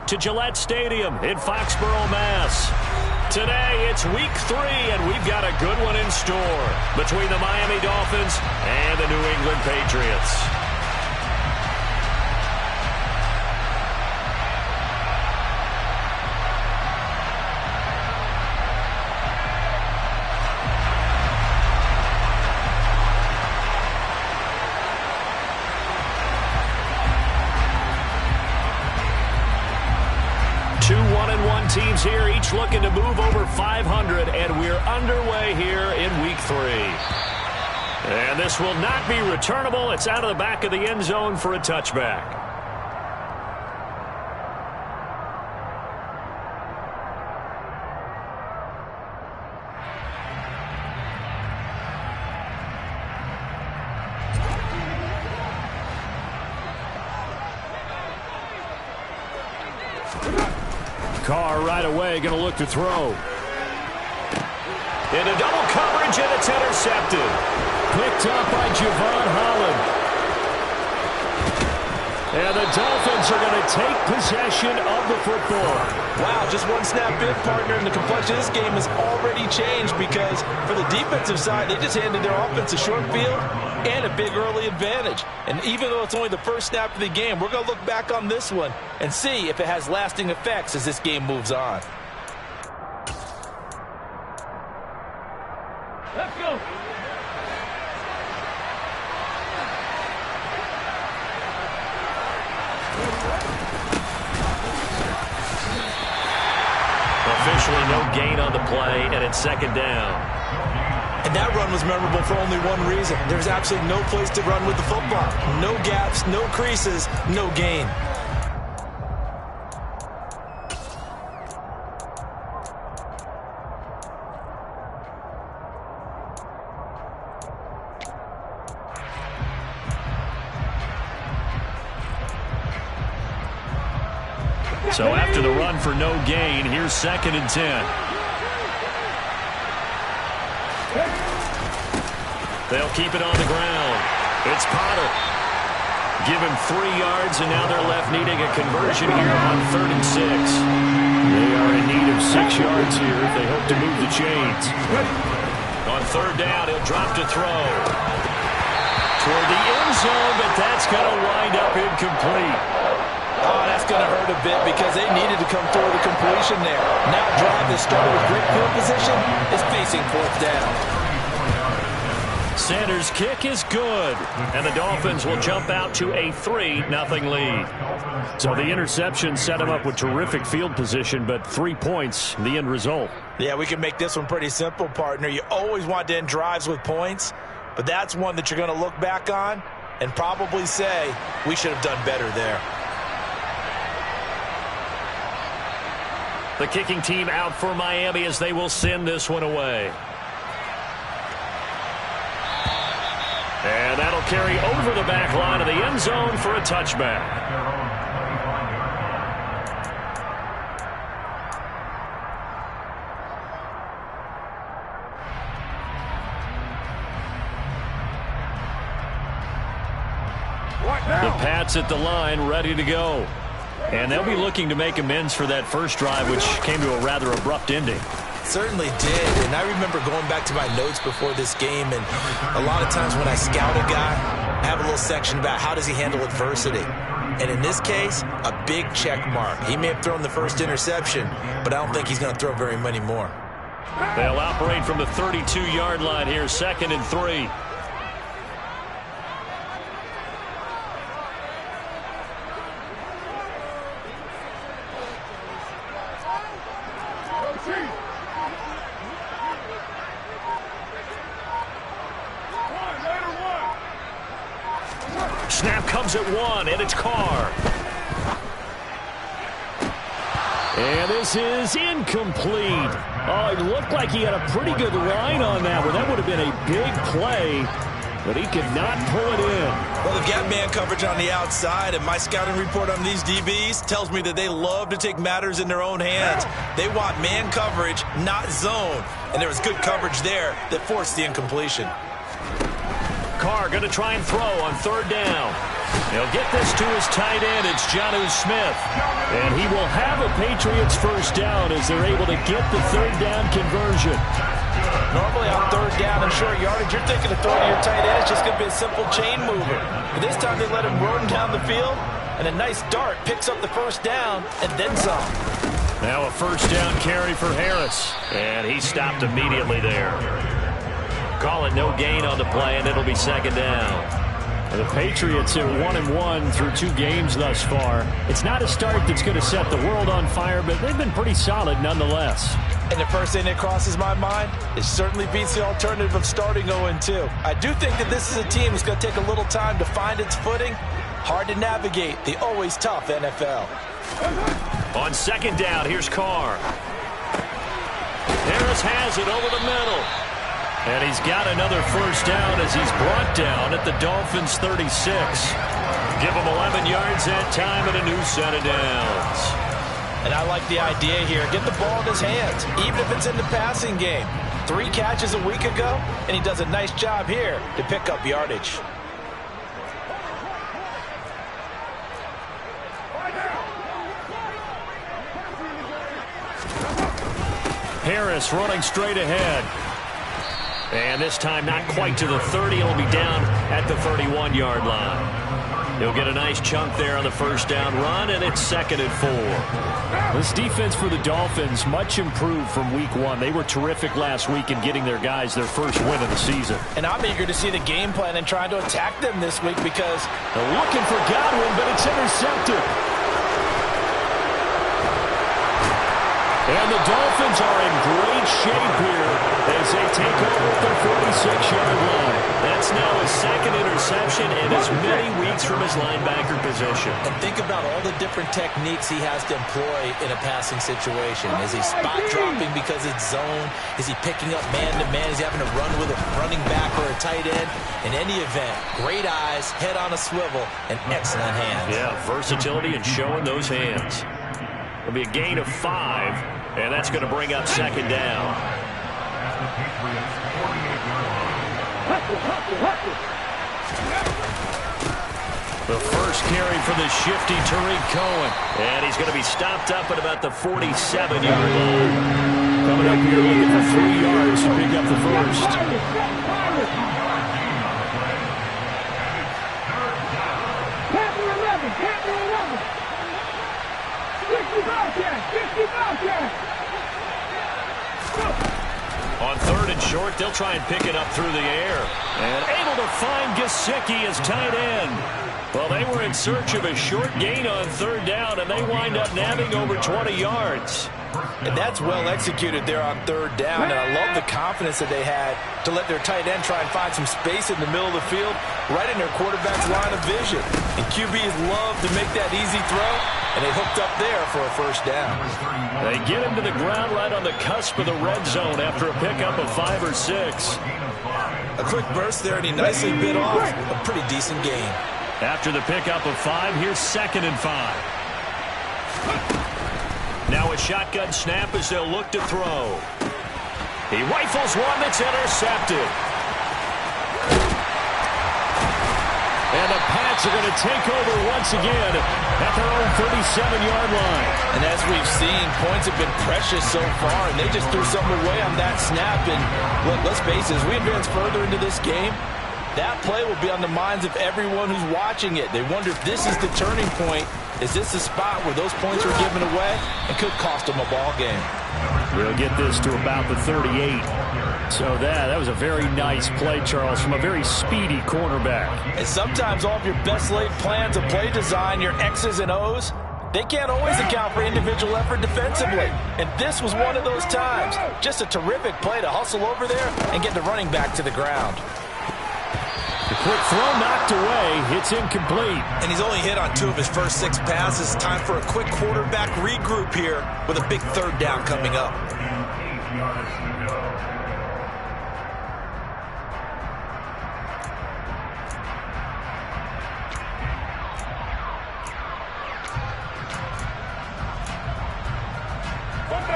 to Gillette Stadium in Foxborough, Mass. Today, it's week 3, and we've got a good one in store between the Miami Dolphins and the New England Patriots. Two 1-1 teams here, each looking to move over 500, and we're underway here in week 3. And this will not be returnable. It's out of the back of the end zone for a touchback. Carr right away going to look to throw. Into double coverage, and it's intercepted. Picked up by Javon Holland. And the Dolphins are going to take possession of the football. Wow, just one snap in, partner, and the complexion of this game has already changed because for the defensive side, they just handed their offense a short field and a big early advantage. And even though it's only the first snap of the game, we're going to look back on this one and see if it has lasting effects as this game moves on. Let's go. Officially no gain on the play, and it's second down. And that run was memorable for only one reason. There's absolutely no place to run with the football. No gaps, no creases, no gain. So after the run for no gain, here's second and 10. They'll keep it on the ground. It's Potter. Give him 3 yards, and now they're left needing a conversion here on 3rd and 6. They are in need of 6 yards here if they hope to move the chains. On 3rd down, he'll drop to throw. Toward the end zone, but that's going to wind up incomplete. Oh, that's going to hurt a bit because they needed to come through with a completion there. Now drive that started with great field position is facing 4th down. Sanders' kick is good, and the Dolphins will jump out to a 3-0 lead. So the interception set him up with terrific field position, but 3 points, the end result. Yeah, we can make this one pretty simple, partner. You always want to end drives with points, but that's one that you're going to look back on and probably say, we should have done better there. The kicking team out for Miami as they will send this one away. And that'll carry over the back line of the end zone for a touchback. The Pats at the line ready to go. And they'll be looking to make amends for that first drive, which came to a rather abrupt ending. Certainly did, and I remember going back to my notes before this game, and a lot of times when I scout a guy, I have a little section about how does he handle adversity. And in this case, a big check mark. He may have thrown the first interception, but I don't think he's going to throw very many more. They'll operate from the 32-yard line here, 2nd and 3. Snap comes at 1, and it's Carr. And this is incomplete. Oh, it looked like he had a pretty good line on that one. That would have been a big play, but he could not pull it in. Well, they've got man coverage on the outside, and my scouting report on these DBs tells me that they love to take matters in their own hands. They want man coverage, not zone. And there was good coverage there that forced the incompletion. Carr going to try and throw on 3rd down. He'll get this to his tight end. It's Jonnu Smith. And he will have a Patriots first down as they're able to get the third down conversion. Normally on third down and short yardage, you're thinking of throwing to your tight end. It's just going to be a simple chain mover. But this time they let him run down the field, and a nice dart picks up the first down and then some. Now a first down carry for Harris. And he stopped immediately there. Call it no gain on the play, and it'll be second down. The Patriots are 1-1 through 2 games thus far. It's not a start that's going to set the world on fire, but they've been pretty solid nonetheless. And the first thing that crosses my mind, it certainly beats the alternative of starting 0-2. I do think that this is a team that's going to take a little time to find its footing. Hard to navigate the always tough NFL. On second down, here's Carr. Harris has it over the middle. And he's got another first down as he's brought down at the Dolphins' 36. Give him 11 yards that time and a new set of downs. And I like the idea here. Get the ball in his hands, even if it's in the passing game. 3 catches a week ago, and he does a nice job here to pick up yardage. Harris running straight ahead. And this time not quite to the 30. He'll be down at the 31-yard line. He'll get a nice chunk there on the first down run, and it's 2nd and 4. This defense for the Dolphins much improved from week 1. They were terrific last week in getting their guys their first win of the season. And I'm eager to see the game plan and trying to attack them this week because they're looking for Godwin, but it's intercepted. And the Dolphins are in great shape here as they take over at their 46-yard line. That's now his 2nd interception in as many weeks from his linebacker position. And think about all the different techniques he has to employ in a passing situation. Is he spot dropping because it's zone? Is he picking up man-to-man? Is he having to run with a running back or a tight end? In any event, great eyes, head on a swivel, and excellent hands. Yeah, versatility and showing those hands. It'll be a gain of 5. And that's going to bring up second down. The first carry for the shifty Tariq Cohen. And he's going to be stopped up at about the 47-yard line. Coming up here looking for 3 yards to pick up the first. On 3rd and short, they'll try and pick it up through the air. And able to find Gesicki as tight end. Well, they were in search of a short gain on 3rd down, and they wind up nabbing over 20 yards. And that's well executed there on 3rd down. And I love the confidence that they had to let their tight end try and find some space in the middle of the field, right in their quarterback's line of vision. And QBs love to make that easy throw, and they hooked up there for a first down. They get him to the ground right on the cusp of the red zone after a pickup of 5 or 6. A quick burst there, and he nicely bit off a pretty decent gain. After the pickup of 5, here's 2nd and 5. Now a shotgun snap as they'll look to throw. He rifles one that's intercepted. And the Pats are going to take over once again at their own 37-yard line. And as we've seen, points have been precious so far, and they just threw something away on that snap. And let's face it, as we advance further into this game, that play will be on the minds of everyone who's watching it. They wonder if this is the turning point. Is this the spot where those points were given away and could cost them a ball game? We'll get this to about the 38. So that was a very nice play, Charles, from a very speedy cornerback. And sometimes all of your best laid plans of play design, your X's and O's, they can't always account for individual effort defensively. And this was one of those times. Just a terrific play to hustle over there and get the running back to the ground. The quick throw knocked away. It's incomplete. And he's only hit on 2 of his first 6 passes. Time for a quick quarterback regroup here with a big 3rd down coming up.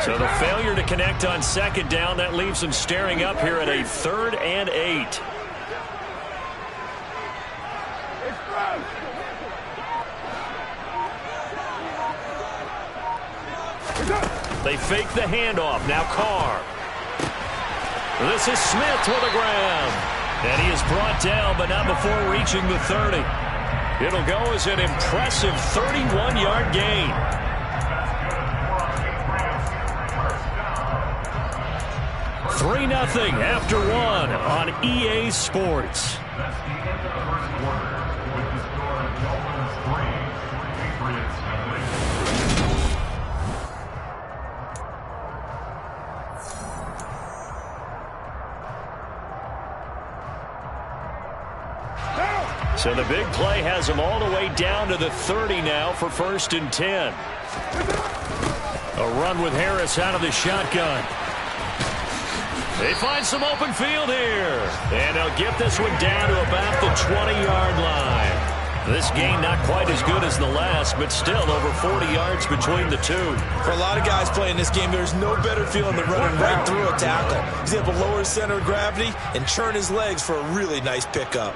So the failure to connect on 2nd down, that leaves them staring up here at a 3rd and 8. They fake the handoff. Now Carr. This is Smith to the ground. And he is brought down, but not before reaching the 30. It'll go as an impressive 31-yard gain. Three 0 after one on EA Sports. So the big play has them all the way down to the 30 now for 1st and 10. A run with Harris out of the shotgun. They find some open field here. And they'll get this one down to about the 20-yard line. This game not quite as good as the last, but still over 40 yards between the two. For a lot of guys playing this game, there's no better feeling than running right through a tackle. He's able to lower his center of gravity and churn his legs for a really nice pickup.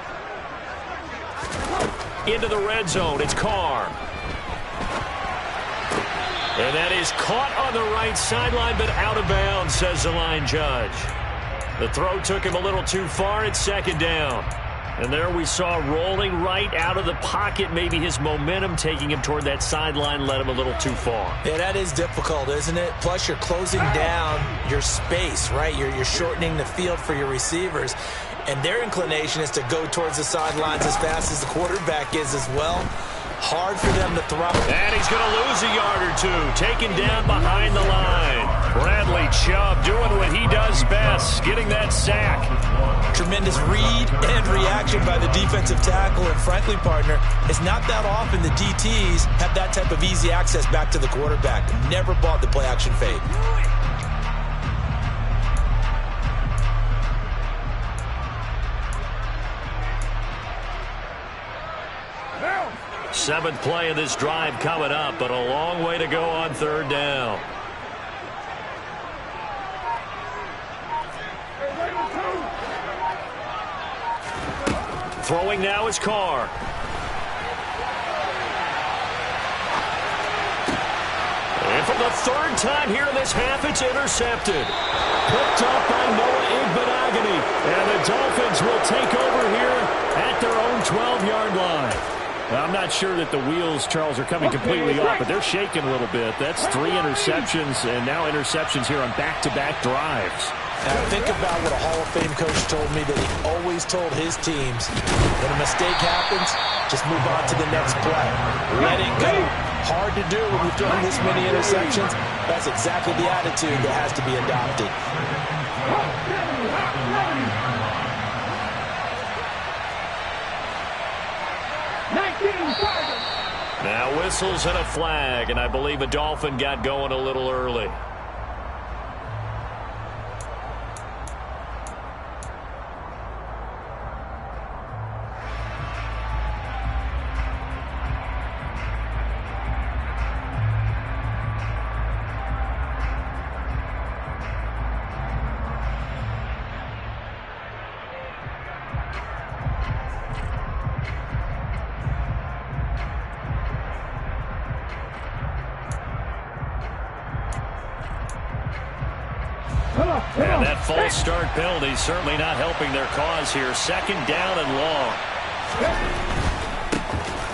Into the red zone, it's Carr. And that is caught on the right sideline, but out of bounds, says the line judge. The throw took him a little too far at 2nd down. And there we saw rolling right out of the pocket. Maybe his momentum taking him toward that sideline led him a little too far. Yeah, that is difficult, isn't it? Plus, you're closing down your space, right? You're shortening the field for your receivers. And their inclination is to go towards the sidelines as fast as the quarterback is as well. Hard for them to throw. And he's going to lose a yard or two. Taken down behind the line. Bradley Chubb doing what he does best, getting that sack. Tremendous read and reaction by the defensive tackle. And frankly, partner, it's not that often the DTs have that type of easy access back to the quarterback. Never bought the play-action fade. Seventh play of this drive coming up, but a long way to go on 3rd down. Throwing now is Carr. And for the 3rd time here in this half, it's intercepted. Picked up by Noah Igbinoghene. And the Dolphins will take over here at their own 12-yard line. I'm not sure that the wheels, Charles, are coming completely off, but they're shaking a little bit. That's 3 interceptions, and now interceptions here on back-to-back drives. Now think about what a Hall of Fame coach told me that he always told his teams, when a mistake happens, just move on to the next play. Let it go. Hard to do when you've thrown this many interceptions. That's exactly the attitude that has to be adopted. Now whistles and a flag, and I believe a Dolphin got going a little early. And that false start penalty certainly not helping their cause here. 2nd down and long.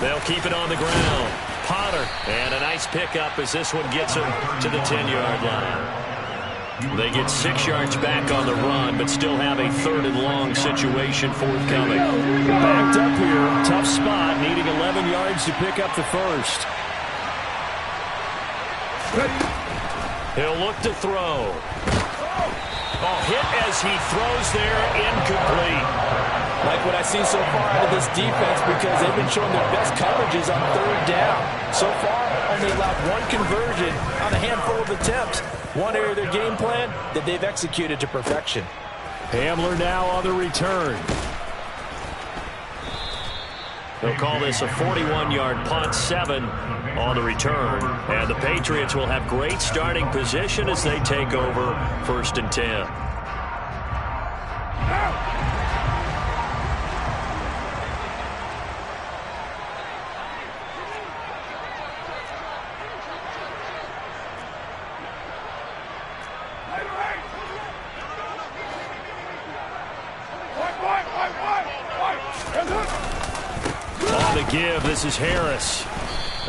They'll keep it on the ground. Potter, and a nice pickup as this one gets him to the 10-yard line. They get 6 yards back on the run, but still have a 3rd and long situation forthcoming. Backed up here, tough spot, needing 11 yards to pick up the 1st. He'll look to throw. Hit as he throws there, incomplete. Like what I've seen so far out of this defense, because they've been showing their best coverages on 3rd down. So far, only allowed 1 conversion on a handful of attempts. One area of their game plan that they've executed to perfection. Hamler now on the return. They'll call this a 41-yard punt, 7 on the return. And the Patriots will have great starting position as they take over 1st and 10. give. This is Harris.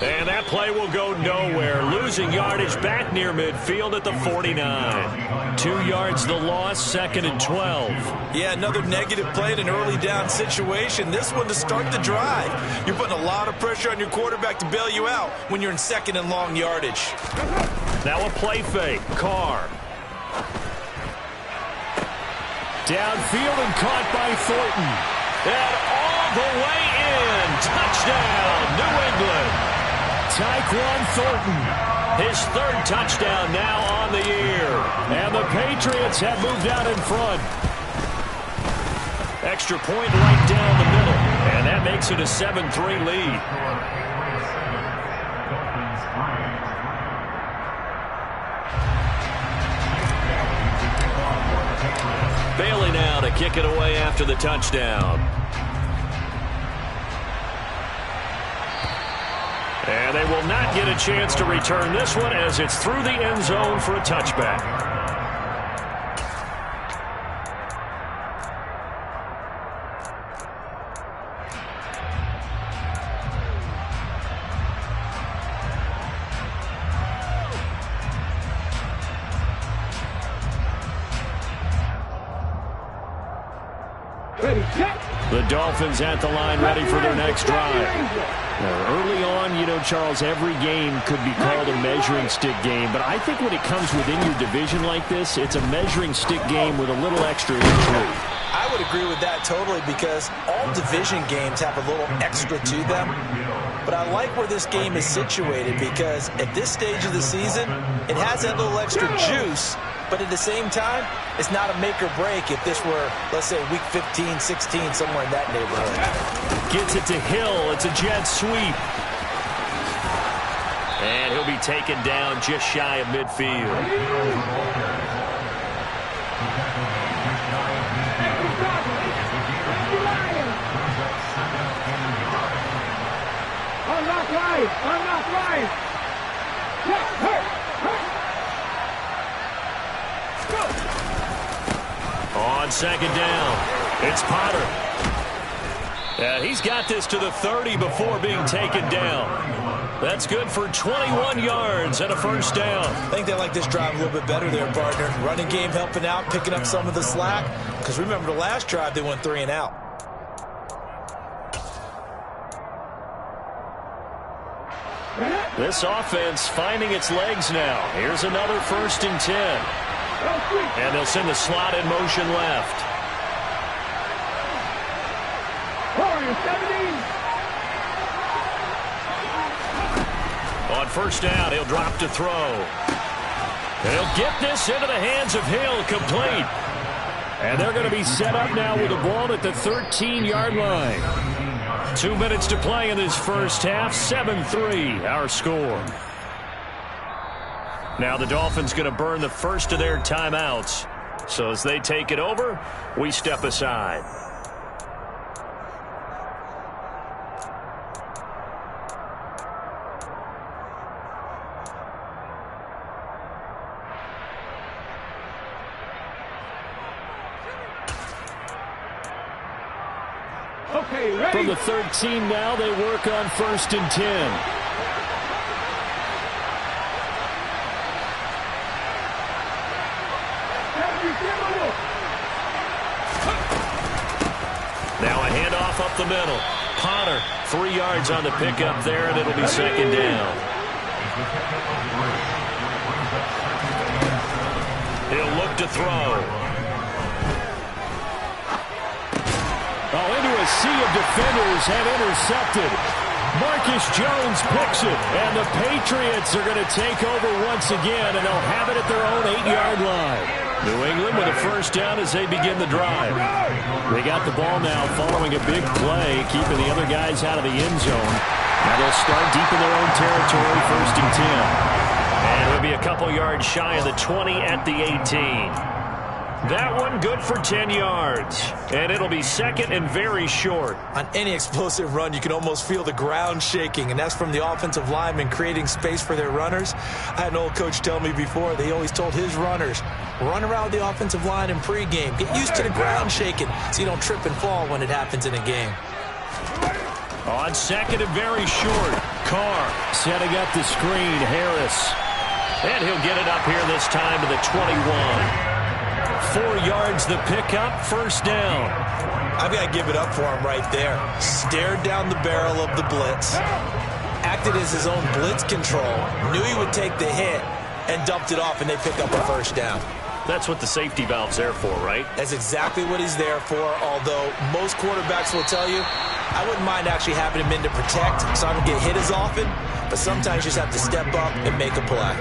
And that play will go nowhere. Losing yardage back near midfield at the 49. 2 yards the loss, 2nd and 12. Yeah, another negative play in an early down situation. This one to start the drive. You're putting a lot of pressure on your quarterback to bail you out when you're in 2nd and long yardage. Now a play fake. Carr. Downfield and caught by Thornton. And all the way in. Touchdown, New England. Tyquan Thornton, his 3rd touchdown now on the year. And the Patriots have moved out in front. Extra point right down the middle. And that makes it a 7-3 lead. Bailey now to kick it away after the touchdown. And they will not get a chance to return this one as it's through the end zone for a touchback. The Dolphins at the line ready for their next drive. Early on, you know, Charles, every game could be called a measuring stick game, but I think when it comes within your division like this, it's a measuring stick game with a little extra intrigue. I would agree with that totally because all division games have a little extra to them. But I like where this game is situated because at this stage of the season, it has that little extra juice. But at the same time, it's not a make or break if this were, let's say, week 15, 16, somewhere in that neighborhood. Gets it to Hill. It's a jet sweep. And he'll be taken down just shy of midfield. On 2nd down, it's Potter. He's got this to the 30 before being taken down. That's good for 21 yards and a 1st down. I think they like this drive a little bit better there, partner. Running game helping out, picking up some of the slack. Because remember the last drive, they went 3 and out. This offense finding its legs now. Here's another 1st and 10. And they'll send the slot in motion left. On 1st down, he'll drop to throw. And he'll get this into the hands of Hill, complete. And they're going to be set up now with the ball at the 13-yard line. 2 minutes to play in this first half. 7-3, our score. Now the Dolphins going to burn the first of their timeouts. So as they take it over, we step aside. From the 13 now, they work on 1st and 10. Now a handoff up the middle. Potter, 3 yards on the pickup there, and it'll be 2nd down. He'll look to throw. Into a sea of defenders and intercepted. Marcus Jones picks it, and the Patriots are going to take over once again, and they'll have it at their own 8-yard line. New England with a 1st down as they begin the drive. They got the ball now following a big play, keeping the other guys out of the end zone. Now they'll start deep in their own territory, 1st and 10. And it'll be a couple yards shy of the 20 at the 18. That one good for 10 yards. And it'll be 2nd and very short. On any explosive run, you can almost feel the ground shaking, and that's from the offensive linemen creating space for their runners. I had an old coach tell me before, they always told his runners, run around the offensive line in pregame. Get used to the ground shaking so you don't trip and fall when it happens in a game. On second and very short. Carr setting up the screen. Harris. And he'll get it up here this time to the 21. 4 yards the pickup, first down. I've got to give it up for him right there. Stared down the barrel of the blitz. Acted as his own blitz control. Knew he would take the hit and dumped it off, and they pick up a first down. That's what the safety valve's there for, right? That's exactly what he's there for, although most quarterbacks will tell you, I wouldn't mind actually having him in to protect so I don't get hit as often, but sometimes you just have to step up and make a play.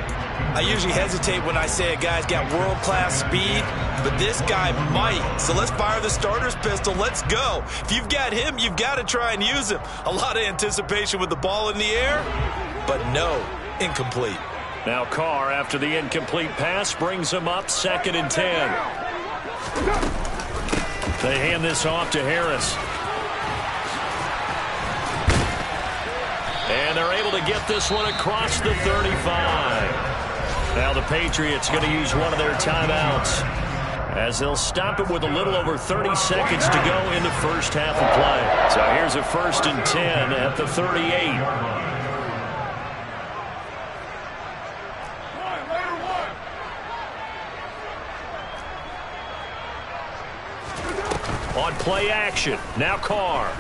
I usually hesitate when I say a guy's got world-class speed, but this guy might. So let's fire the starter's pistol. Let's go. If you've got him, you've got to try and use him. A lot of anticipation with the ball in the air, but no, incomplete. Now Carr, after the incomplete pass, brings him up 2nd and 10. They hand this off to Harris. And they're able to get this one across the 35. Now the Patriots going to use one of their timeouts as they'll stop it with a little over 30 seconds to go in the first half of play. So here's a 1st and 10 at the 38. On play action, now Carr.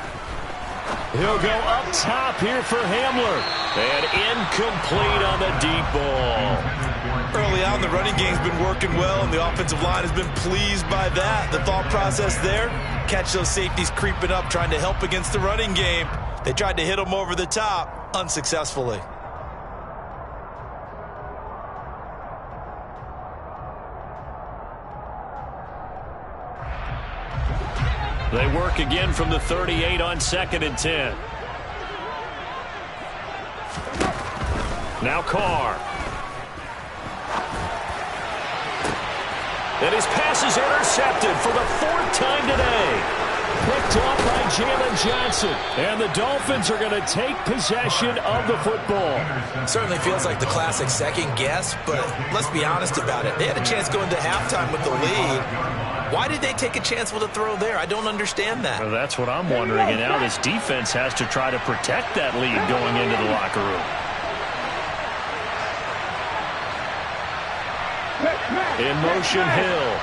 He'll go up top here for Hamler. And incomplete on the deep ball. Early on, the running game's been working well, and the offensive line has been pleased by that. The thought process there, catch those safeties creeping up, trying to help against the running game. They tried to hit them over the top, unsuccessfully. They work again from the 38 on 2nd and 10. Now Carr. And his pass is intercepted for the 4th time today. Picked off by Jalen Johnson. And the Dolphins are going to take possession of the football. Certainly feels like the classic second guess, but let's be honest about it. They had a chance going to halftime with the lead. Why did they take a chance with a throw there? I don't understand that. Well, that's what I'm wondering. And now this defense has to try to protect that lead going into the locker room. In motion, Hill.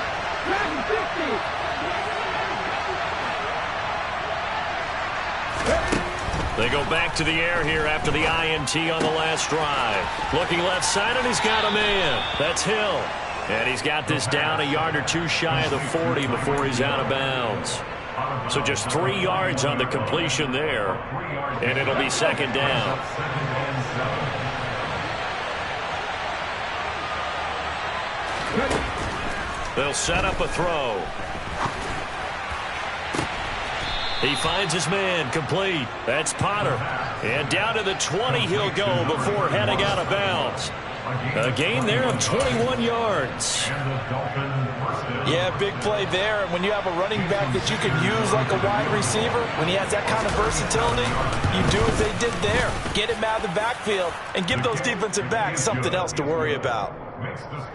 They go back to the air here after the INT on the last drive. Looking left side, and he's got a man. That's Hill. And he's got this down a yard or two shy of the 40 before he's out of bounds. So just 3 yards on the completion there, and it'll be 2nd down. They'll set up a throw. He finds his man, complete. That's Potter. And down to the 20 he'll go before heading out of bounds. A gain there of 21 yards. Yeah, big play there. And when you have a running back that you can use like a wide receiver, when he has that kind of versatility, you do as they did there. Get him out of the backfield and give those defensive backs something else to worry about.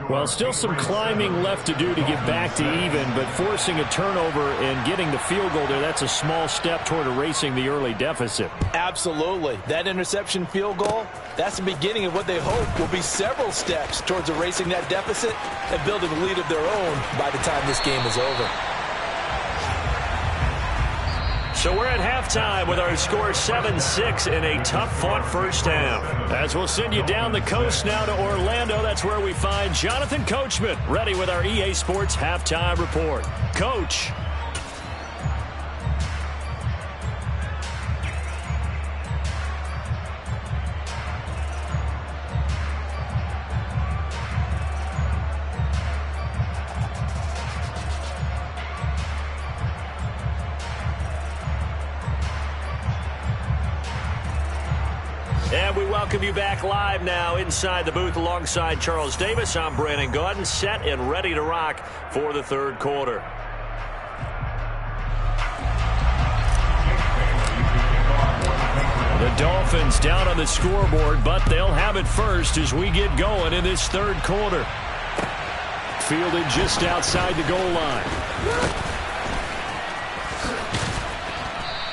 Well, still some climbing left to do to get back to even, but forcing a turnover and getting the field goal there, that's a small step toward erasing the early deficit. Absolutely. That interception field goal, that's the beginning of what they hope will be several steps towards erasing that deficit and building a lead of their own by the time this game is over. So we're at halftime with our score 7-6 in a tough-fought first half. As we'll send you down the coast now to Orlando, that's where we find Jonathan Coachman ready with our EA Sports Halftime Report. Coach. And we welcome you back live now inside the booth alongside Charles Davis. I'm Brandon Gaudin, set and ready to rock for the third quarter. The Dolphins down on the scoreboard, but they'll have it first as we get going in this third quarter. Fielded just outside the goal line.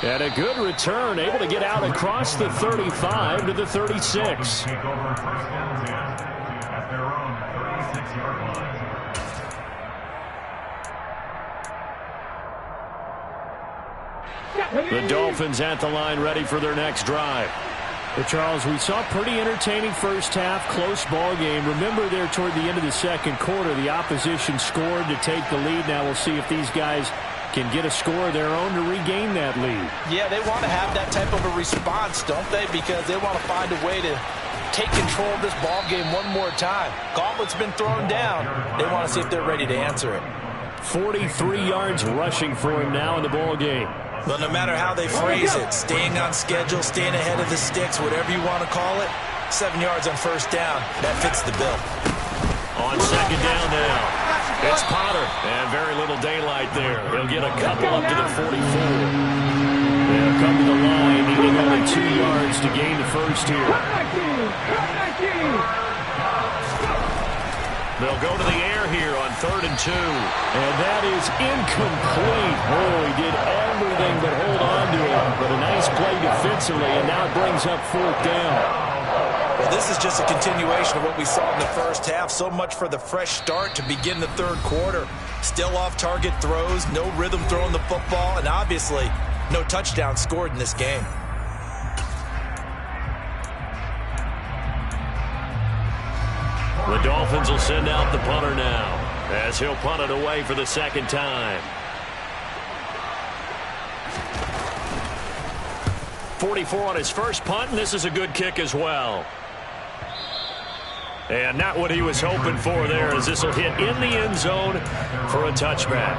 And a good return, able to get out across the 35 to the 36. The Dolphins at the line, ready for their next drive. Well, Charles, we saw a pretty entertaining first half, close ball game. Remember there toward the end of the second quarter, the opposition scored to take the lead. Now we'll see if these guys can get a score of their own to regain that lead. Yeah, they want to have that type of a response, don't they? Because they want to find a way to take control of this ball game one more time. Gauntlet's been thrown down. They want to see if they're ready to answer it. 43 yards rushing for him now in the ball game. Well, no matter how they phrase it, staying on schedule, staying ahead of the sticks, whatever you want to call it, 7 yards on first down, that fits the bill. On second down now. It's Potter, and very little daylight there. He'll get a couple up to the 44. They'll come to the line, needing only 2 yards to gain the first here. They'll go to the air here on 3rd and 2. And that is incomplete. Oh, he did everything but hold on to it. But a nice play defensively, and now it brings up 4th down. Well, this is just a continuation of what we saw in the first half. So much for the fresh start to begin the third quarter. Still off-target throws, no rhythm throwing the football, and obviously no touchdown scored in this game. The Dolphins will send out the punter now as he'll punt it away for the second time. 44 on his first punt, and this is a good kick as well. And not what he was hoping for there, as this will hit in the end zone for a touchback.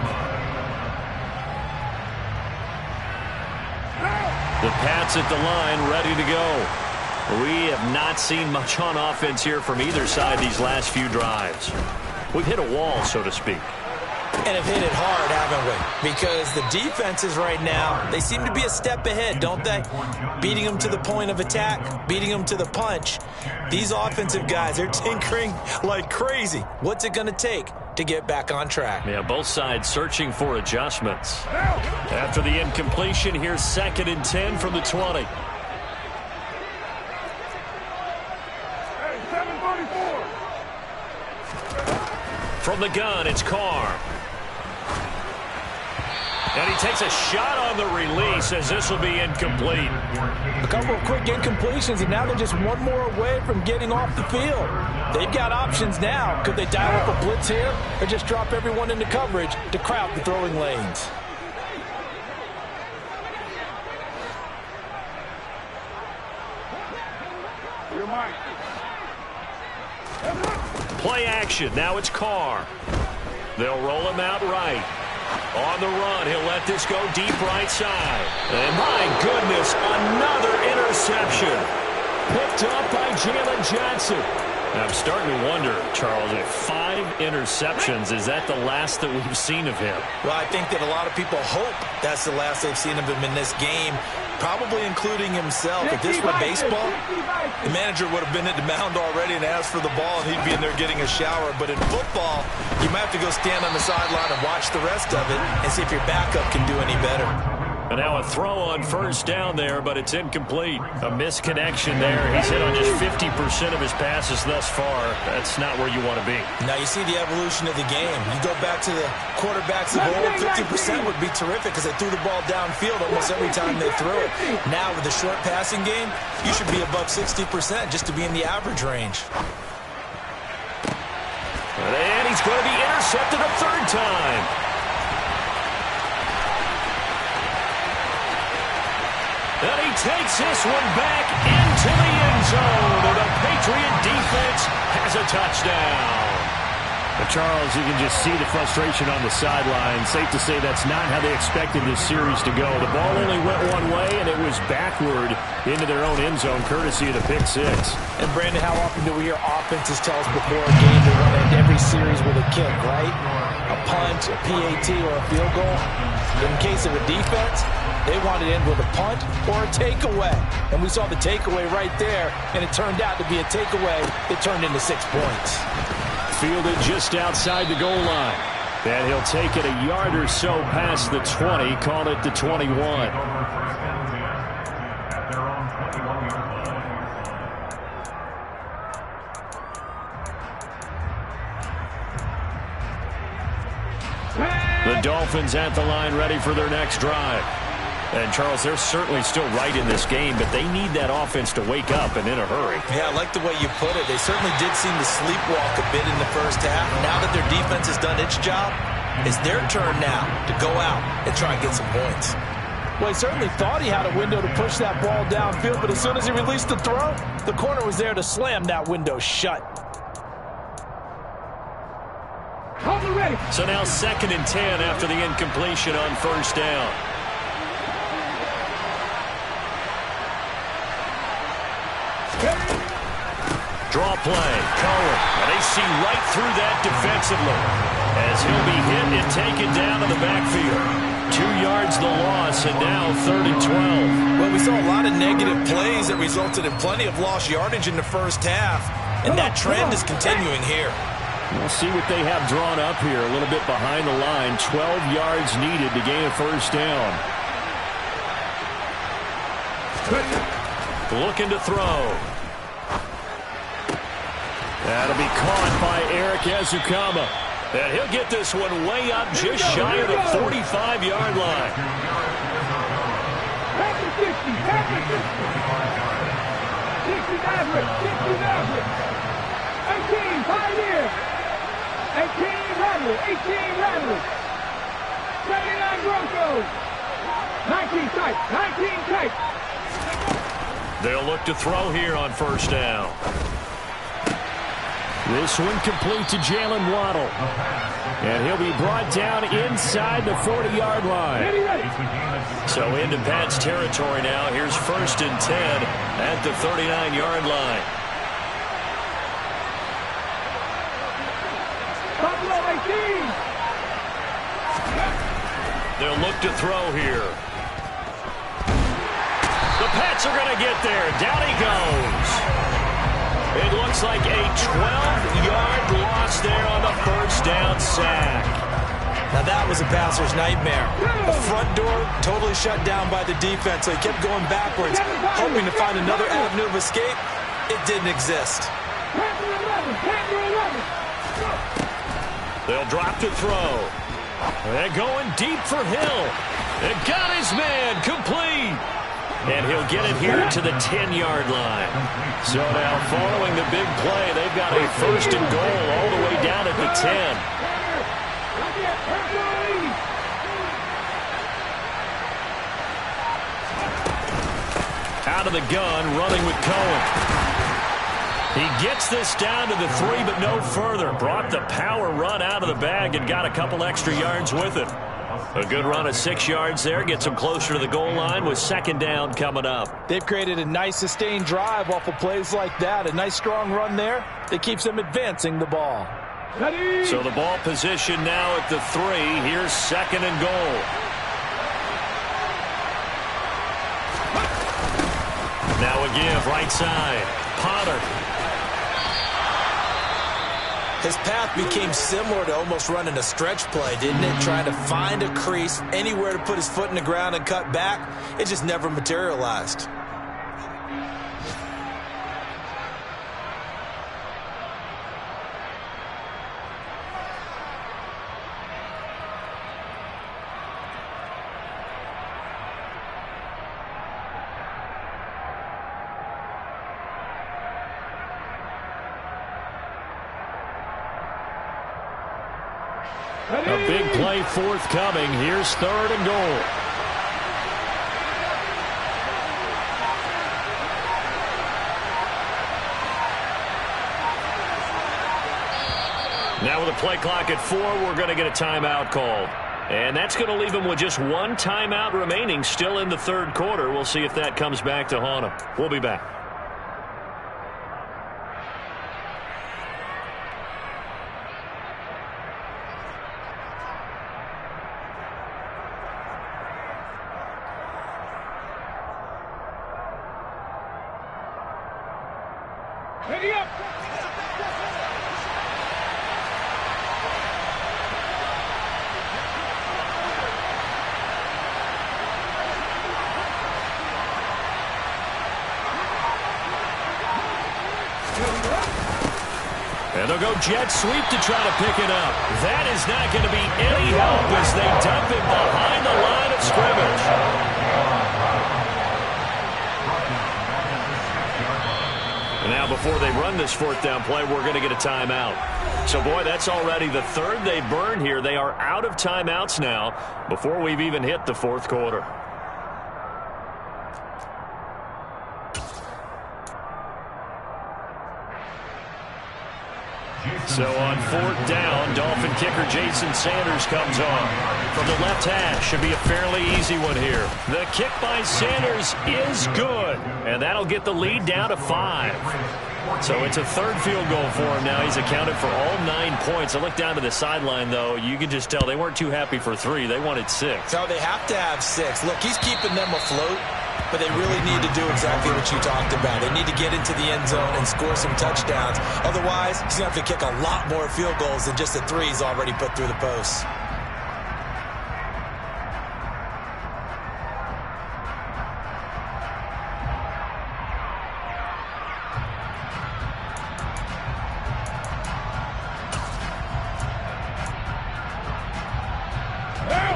The Pats at the line, ready to go. We have not seen much on offense here from either side these last few drives. We've hit a wall, so to speak. And have hit it hard, haven't we? Because the defenses right now, they seem to be a step ahead, don't they? Beating them to the point of attack, beating them to the punch. These offensive guys, they're tinkering like crazy. What's it going to take to get back on track? Yeah, both sides searching for adjustments. After the incompletion, here's 2nd and 10 from the 20. From the gun, it's Carr. And he takes a shot on the release as this will be incomplete. A couple of quick incompletions, and now they're just one more away from getting off the field. They've got options now. Could they dial up a blitz here or just drop everyone into coverage to crowd the throwing lanes? Play action. Now it's Carr. They'll roll him out right. On the run, he'll let this go deep right side. And my goodness, another interception. Picked up by Jalen Johnson. I'm starting to wonder, Charles, if 5 interceptions, is that the last that we've seen of him? Well, I think that a lot of people hope that's the last they've seen of him in this game, probably including himself. If this were baseball, the manager would have been at the mound already and asked for the ball, and he'd be in there getting a shower. But in football, you might have to go stand on the sideline and watch the rest of it and see if your backup can do any better. And now a throw on first down there, but it's incomplete. A misconnection there. He's hit on just 50% of his passes thus far. That's not where you want to be. Now you see the evolution of the game. You go back to the quarterbacks of old, 50% would be terrific because they threw the ball downfield almost every time they threw it. Now with the short passing game, you should be above 60% just to be in the average range. And he's going to be intercepted a 3rd time. And he takes this one back into the end zone. And the Patriot defense has a touchdown. But Charles, you can just see the frustration on the sideline. Safe to say that's not how they expected this series to go. The ball only went one way, and it was backward into their own end zone, courtesy of the pick 6. And, Brandon, how often do we hear offenses tell us before a game they want to end every series with a kick, right? A punt, a PAT, or a field goal. In case of a defense, they wanted to end with a punt or a takeaway. And we saw the takeaway right there, and it turned out to be a takeaway that turned into 6 points. Fielded just outside the goal line. And he'll take it a yard or so past the 20, call it the 21. The Dolphins at the line ready for their next drive. And, Charles, they're certainly still right in this game, but they need that offense to wake up and in a hurry. Yeah, I like the way you put it. They certainly did seem to sleepwalk a bit in the first half. Now that their defense has done its job, it's their turn now to go out and try and get some points. Well, he certainly thought he had a window to push that ball downfield, but as soon as he released the throw, the corner was there to slam that window shut. So now 2nd and 10 after the incompletion on first down. Draw play, Cohen, and they see right through that defensively as he'll be hit and taken down to the backfield. 2 yards the loss, and now 3rd and 12. Well, we saw a lot of negative plays that resulted in plenty of lost yardage in the first half, and that trend is continuing here. We'll see what they have drawn up here, a little bit behind the line. 12 yards needed to gain a first down. Looking to throw. That'll be caught by Eric Ezukama. And he'll get this one way up just shy of the 45-yard line. 18 Rattlers. 79 Broncos. 19 tight. They'll look to throw here on first down. This one complete to Jalen Waddle. And he'll be brought down inside the 40-yard line. So into Pat's territory now. Here's 1st and 10 at the 39-yard line. They'll look to throw here. The Pats are going to get there. Down he goes. It looks like a 12-yard loss there on the first down sack. Now that was a passer's nightmare. The front door totally shut down by the defense, so he kept going backwards, hoping to find another avenue of escape. It didn't exist. They'll drop to throw. They're going deep for Hill. They got his man complete. And he'll get it here to the 10-yard line. So now following the big play, they've got a 1st and goal all the way down at the 10. Out of the gun, running with Cohen. He gets this down to the 3, but no further. Brought the power run out of the bag and got a couple extra yards with it. A good run of 6 yards there. Gets them closer to the goal line with 2nd down coming up. They've created a nice sustained drive off of plays like that. A nice strong run there that keeps them advancing the ball. So the ball position now at the 3. Here's 2nd and goal. Now a give right side. Potter. His path became similar to almost running a stretch play, didn't it? Trying to find a crease, anywhere to put his foot in the ground and cut back. It just never materialized. A big play forthcoming. Here's 3rd and goal. Now with the play clock at 4, we're going to get a timeout called. And that's going to leave them with just 1 timeout remaining still in the 3rd quarter. We'll see if that comes back to haunt them. We'll be back. Ready up! And they'll go jet sweep to try to pick it up. That is not going to be any help as they dump it behind the line of scrimmage. And now before they run this fourth down play, we're going to get a timeout. So, boy, that's already the third they burned here. They are out of timeouts now before we've even hit the fourth quarter. So on fourth down, Dolphin kicker Jason Sanders comes on. From the left hash, should be a fairly easy one here. The kick by Sanders is good, and that'll get the lead down to 5. So it's a third field goal for him now. He's accounted for all 9 points. I look down to the sideline, though. You can just tell they weren't too happy for 3. They wanted 6. No, they have to have 6. Look, he's keeping them afloat, but they really need to do exactly what you talked about. They need to get into the end zone and score some touchdowns. Otherwise, he's going to have to kick a lot more field goals than just the 3 he's already put through the posts.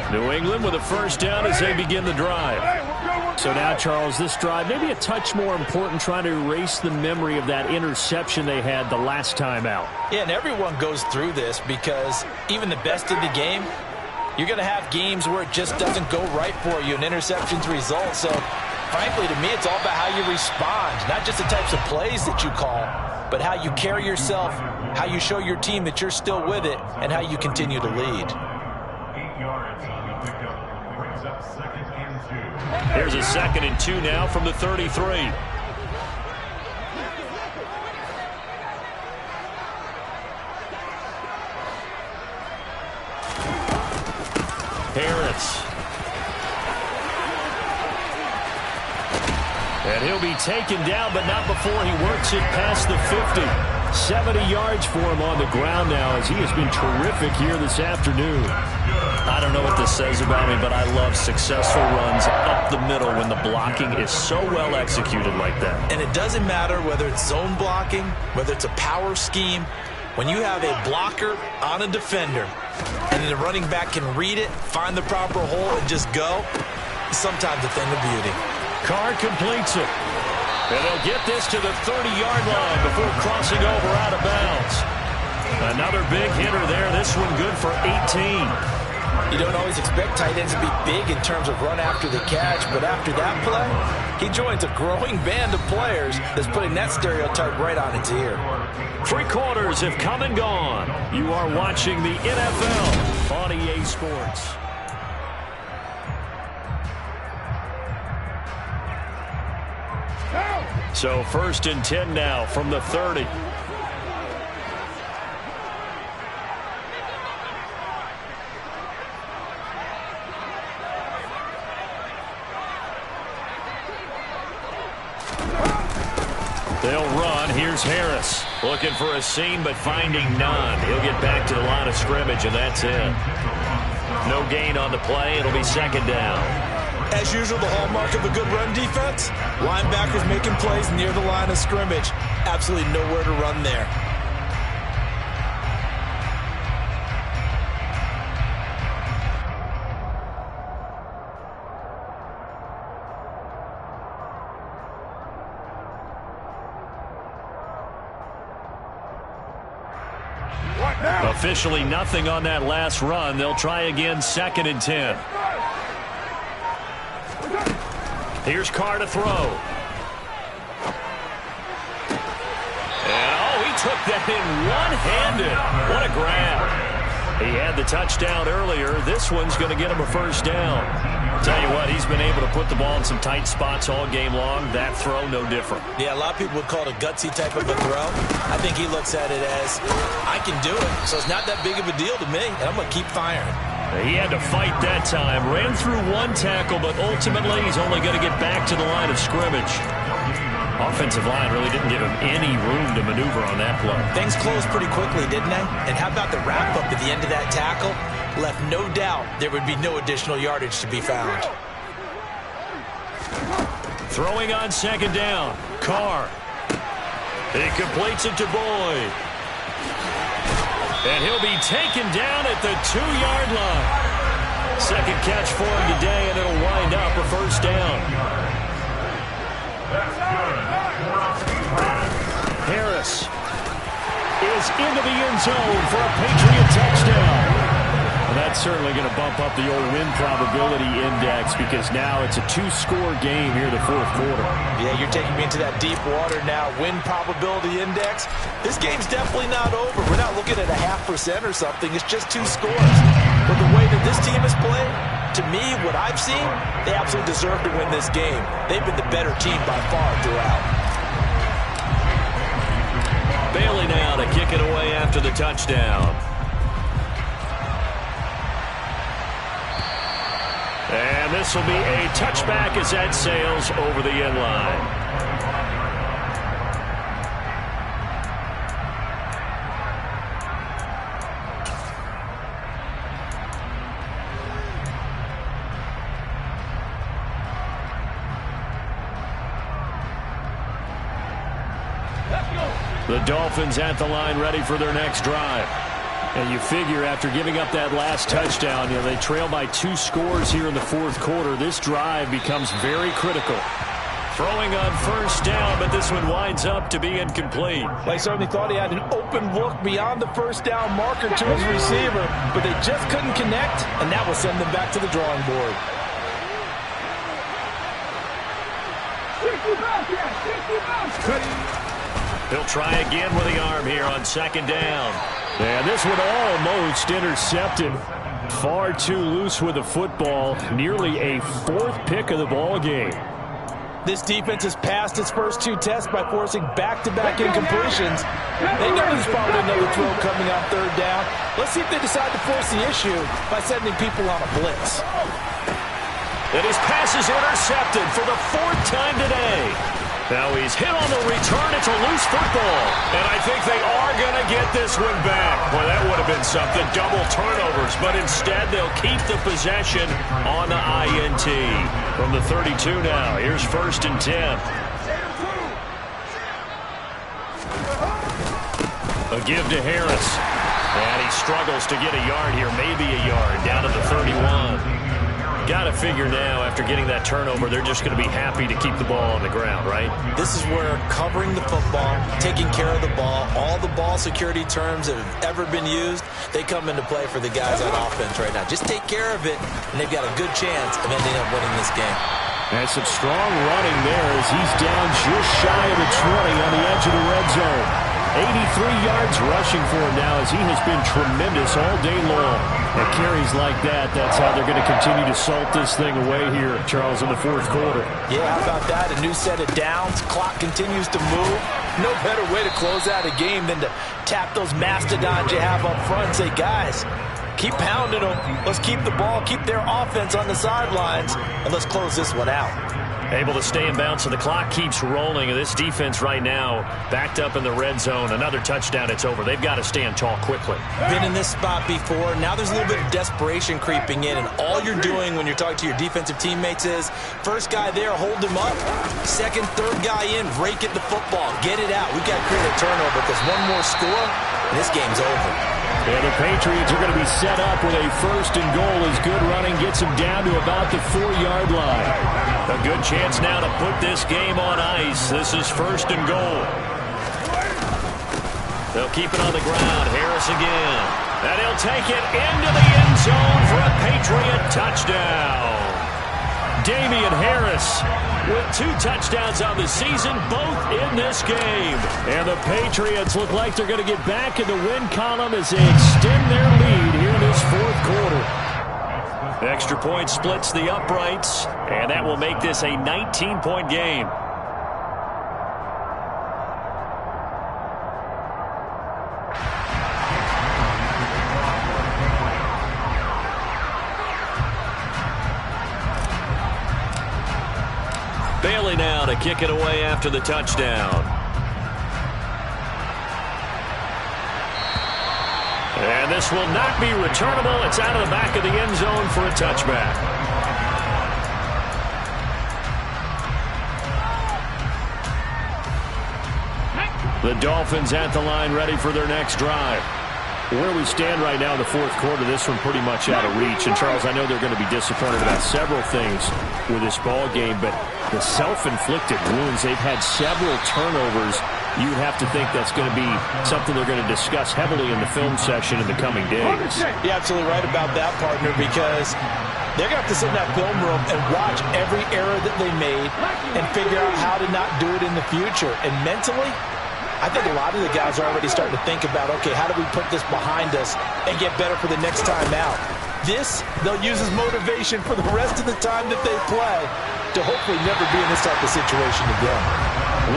New England with a first down as they begin the drive. So now, Charles, this drive maybe a touch more important, trying to erase the memory of that interception they had the last time out. Yeah, and everyone goes through this because even the best in the game, you're going to have games where it just doesn't go right for you, and interceptions result. So, frankly, to me, it's all about how you respond, not just the types of plays that you call, but how you carry yourself, how you show your team that you're still with it, and how you continue to lead. Here's a 2nd and 2 now from the 33. Harris. And he'll be taken down, but not before he works it past the 50. 70 yards for him on the ground now as he has been terrific here this afternoon. I don't know what this says about me, but I love successful runs up the middle when the blocking is so well executed like that. And it doesn't matter whether it's zone blocking, whether it's a power scheme. When you have a blocker on a defender and the running back can read it, find the proper hole, and just go, it's sometimes a thing of beauty. Carr completes it. And they'll get this to the 30-yard line before crossing over out of bounds. Another big hitter there. This one good for 18. You don't always expect tight ends to be big in terms of run after the catch, but after that play, he joins a growing band of players that's putting that stereotype right on its ear. 3 quarters have come and gone. You are watching the NFL on EA Sports. So 1st and 10 now from the 30. They'll run. Here's Harris. Looking for a seam, but finding none. He'll get back to the line of scrimmage, and that's it. No gain on the play. It'll be 2nd down. As usual, the hallmark of a good run defense, linebackers making plays near the line of scrimmage. Absolutely nowhere to run there. Officially nothing on that last run. They'll try again 2nd and 10. Here's Carr to throw. And, oh, he took that in one-handed. What a grab. He had the touchdown earlier. This one's going to get him a first down. Tell you what, he's been able to put the ball in some tight spots all game long. That throw, no different. Yeah, a lot of people would call it a gutsy type of a throw. I think he looks at it as, I can do it, so it's not that big of a deal to me, and I'm going to keep firing. He had to fight that time. Ran through 1 tackle, but ultimately he's only going to get back to the line of scrimmage. Offensive line really didn't give him any room to maneuver on that play. Things closed pretty quickly, didn't they? And how about the wrap-up at the end of that tackle? Left no doubt there would be no additional yardage to be found. Throwing on 2nd down. Carr. He completes it to Boyd. And he'll be taken down at the 2-yard line. Second catch for him today, and it'll wind up a first down. Harris is into the end zone for a Patriot touchdown. Well, that's certainly going to bump up the old win probability index because now it's a 2-score game here in the fourth quarter. Yeah, you're taking me into that deep water now. Win probability index. This game's definitely not over. We're not looking at a 0.5% or something. It's just 2 scores. But the way that this team has played, to me, what I've seen, they absolutely deserve to win this game. They've been the better team by far throughout. Bailey now to kick it away after the touchdown. And this will be a touchback as that sails over the end line. The Dolphins at the line ready for their next drive. And you figure after giving up that last touchdown, they trail by 2 scores here in the fourth quarter. This drive becomes very critical. Throwing on first down, but this one winds up to be incomplete. They certainly thought he had an open look beyond the first down marker to his receiver, but they just couldn't connect, and that will send them back to the drawing board. 60 pounds. He'll try again with the arm here on second down. And this one almost intercepted. Far too loose with the football. Nearly a 4th pick of the ball game. This defense has passed its first 2 tests by forcing back-to-back incompletions. They know there's probably another throw coming on third down. Let's see if they decide to force the issue by sending people on a blitz. And his pass is intercepted for the 4th time today. Now he's hit on the return. It's a loose football. And I think they are going to get this one back. Boy, that would have been something. Double turnovers. But instead, they'll keep the possession on the INT. From the 32 now. Here's 1st and 10. A give to Harris. And he struggles to get a yard here. Maybe a yard. Down to the 31. Got to figure now, after getting that turnover, they're just going to be happy to keep the ball on the ground, right? This is where covering the football, taking care of the ball, all the ball security terms that have ever been used, they come into play for the guys on offense right now. Just take care of it, and they've got a good chance of ending up winning this game. And some strong running there as he's down just shy of the 20 on the edge of the red zone. 83 yards rushing for him now as he has been tremendous all day long. And carries like that, that's how they're going to continue to salt this thing away here, Charles, in the fourth quarter. Yeah, how about that? A new set of downs. Clock continues to move. No better way to close out a game than to tap those mastodons you have up front and say, guys, keep pounding them. Let's keep the ball, keep their offense on the sidelines, and let's close this one out. Able to stay in bounds, so the clock keeps rolling. And this defense right now backed up in the red zone. Another touchdown, it's over. They've got to stand tall quickly. Been in this spot before. Now there's a little bit of desperation creeping in, and all you're doing when you're talking to your defensive teammates is first guy there, hold him up. Second, third guy in, rake at the football. Get it out. We've got to create a turnover because one more score, and this game's over. Yeah, the Patriots are going to be set up with a 1st and goal as good running gets them down to about the 4-yard line. A good chance now to put this game on ice. This is 1st and goal. They'll keep it on the ground. Harris again. And he'll take it into the end zone for a Patriot touchdown. Damian Harris with 2 touchdowns on the season, both in this game. And the Patriots look like they're going to get back in the win column as they extend their lead here in this fourth quarter. Extra point splits the uprights, and that will make this a 19-point game. Bailey now to kick it away after the touchdown. And this will not be returnable. It's out of the back of the end zone for a touchback. The Dolphins at the line ready for their next drive. Where we stand right now in the fourth quarter, this one pretty much out of reach. And, Charles, I know they're going to be disappointed about several things with this ball game, but the self-inflicted wounds, they've had several turnovers. You would have to think that's going to be something they're going to discuss heavily in the film session in the coming days. You're absolutely right about that, partner, because they're going to have to sit in that film room and watch every error that they made and figure out how to not do it in the future. And mentally, I think a lot of the guys are already starting to think about, okay, how do we put this behind us and get better for the next time out? This, they'll use as motivation for the rest of the time that they play to hopefully never be in this type of situation again.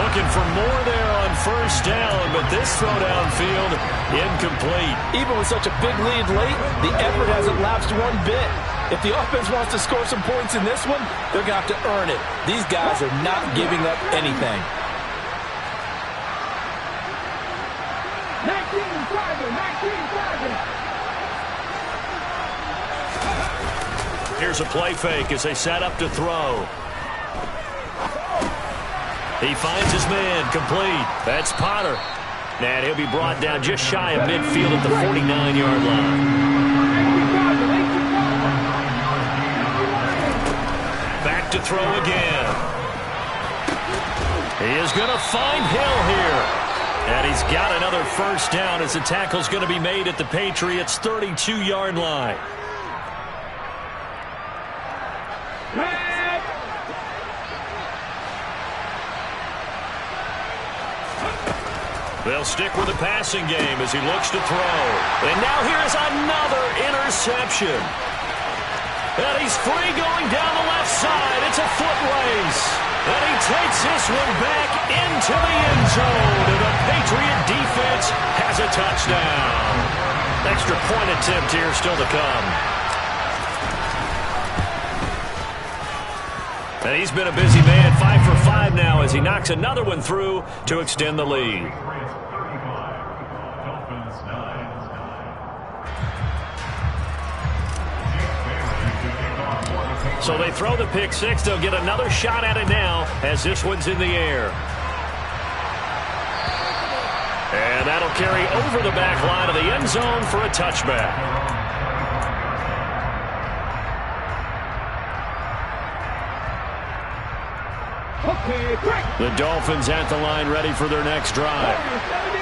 Looking for more there on first down, but this throw downfield incomplete. Even with such a big lead late, the effort hasn't lapsed one bit. If the offense wants to score some points in this one, they're going to have to earn it. These guys are not giving up anything. Here's a play fake as they set up to throw. He finds his man, complete. That's Potter. And he'll be brought down just shy of midfield at the 49-yard line. Back to throw again. He is going to find Hill here. And he's got another first down as the tackle's going to be made at the Patriots' 32-yard line. They'll stick with the passing game as he looks to throw. And now here's another interception. And he's free going down the left side. It's a foot race. And he takes this one back into the end zone. And the Patriot defense has a touchdown. Extra point attempt here still to come. And he's been a busy man, 5 for 5 now as he knocks another one through to extend the lead. So they throw the pick six. They'll get another shot at it now as this one's in the air. And that'll carry over the back line of the end zone for a touchback. The Dolphins at the line ready for their next drive.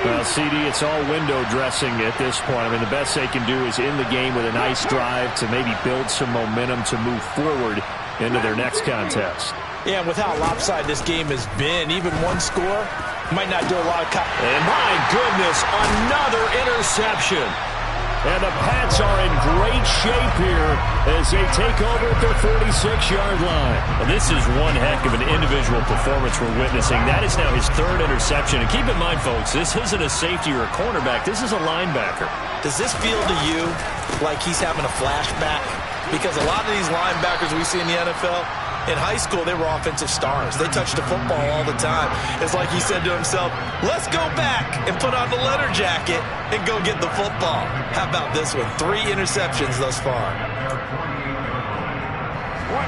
Well, CD, it's all window dressing at this point. I mean, the best they can do is in the game with a nice drive to maybe build some momentum to move forward into their next contest. Yeah, with how lopsided this game has been, even one score might not do a lot of... And my goodness, another interception. And the Pats are in great shape here as they take over at their 46-yard line. And this is one heck of an individual performance we're witnessing. That is now his third interception. And keep in mind, folks, this isn't a safety or a cornerback. This is a linebacker. Does this feel to you like he's having a flashback? Because a lot of these linebackers we see in the NFL, in high school, they were offensive stars. They touched the football all the time. It's like he said to himself, let's go back and put on the leather jacket and go get the football. How about this one? 3 interceptions thus far.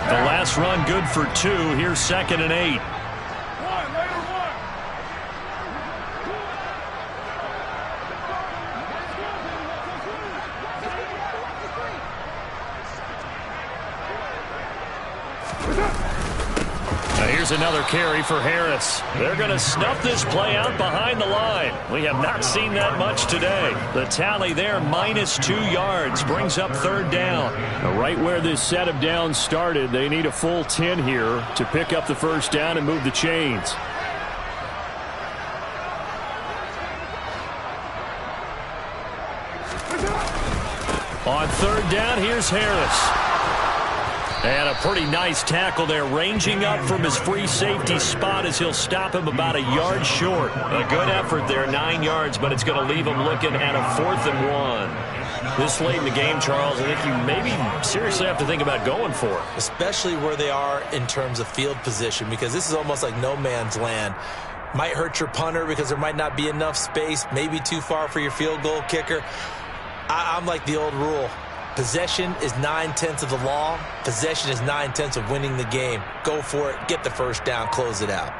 The last run good for 2. Here's 2nd and 8. Here's another carry for Harris. They're going to snuff this play out behind the line. We have not seen that much today. The tally there, -2 yards, brings up 3rd down. Now, right where this set of downs started, they need a full 10 here to pick up the first down and move the chains. On 3rd down, here's Harris. And a pretty nice tackle there, ranging up from his free safety spot as he'll stop him about a yard short. A good effort there, 9 yards, but it's going to leave him looking at a 4th and 1. This late in the game, Charles, I think you maybe seriously have to think about going for it. Especially where they are in terms of field position, because this is almost like no man's land. Might hurt your punter because there might not be enough space, maybe too far for your field goal kicker. I'm like the old rule. Possession is 9/10 of the law. Possession is 9/10 of winning the game. Go for it. Get the first down. Close it out.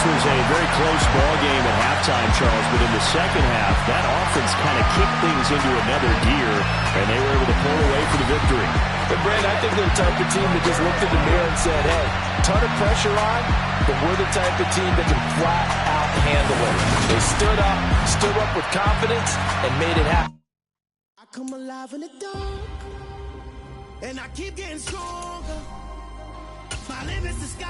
was a very close ball game at halftime, Charles, but in the second half, that offense kind of kicked things into another gear, and they were able to pull away for the victory. But, Brad, I think they're the type of team that just looked in the mirror and said, hey, ton of pressure on, but we're the type of team that can flat out handle it. They stood up with confidence, and made it happen. I come alive in the dark, and I keep getting stronger. My limit's the sky.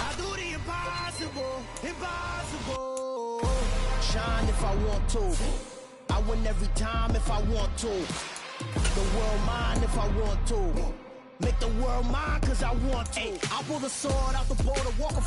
I do the impossible, impossible. Shine if I want to. I win every time if I want to. The world mine if I want to. Make the world mine cause I want to. I pull the sword out the border, walk a